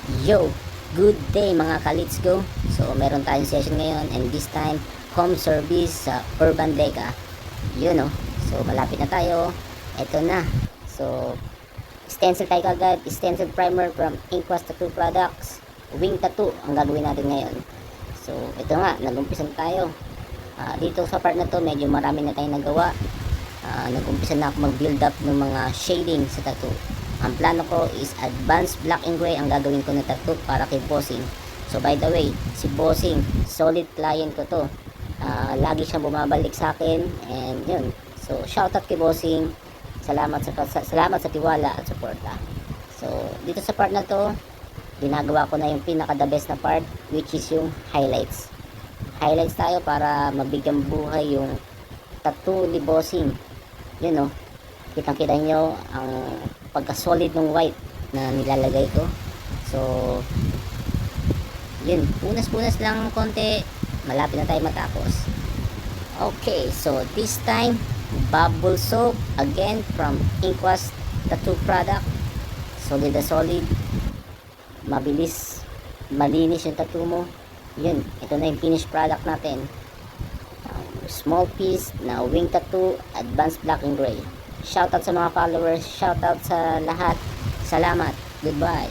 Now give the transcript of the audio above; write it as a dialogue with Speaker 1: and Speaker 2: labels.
Speaker 1: Yo, good day mga ka-Let's Go. So meron tayong session ngayon, and this time home service sa Urban Deca. Yun, no. So malapit na tayo. Ito na. So stencil tayo kagad, stencil primer from Inquest Tattoo Products. Wing tattoo ang gagawin natin ngayon. So ito nga, nag-umpisa na tayo. Dito sa part na to medyo marami na tayong nagawa. Nag-umpisa na ako mag-build up ng mga shading sa tattoo. Ang plano ko is advanced black and gray ang gagawin ko na tattoo para kay Bossing. So by the way, si Bossing, solid client ko to. Lagi siyang bumabalik sa akin, and yun. So shoutout kay Bossing. Salamat sa tiwala at suporta. So dito sa part na to, ginagawa ko na yung pinaka the best na part, which is yung highlights. Highlights tayo para mabigyan buhay yung tattoo ni Bossing. Yun, no. Kitang-kita nyo ang pagka-solid ng white na nilalagay ko. So yun, punas-punas lang konti, malapit na tayo matapos. Okay, so this time bubble soap again from Inquest Tattoo Product. Solid na solid, mabilis, malinis yung tattoo mo. Yun, ito na yung finished product natin. Small piece na wing tattoo, advanced black and gray. Shoutout sa mga followers, shoutout sa lahat. Salamat. Goodbye.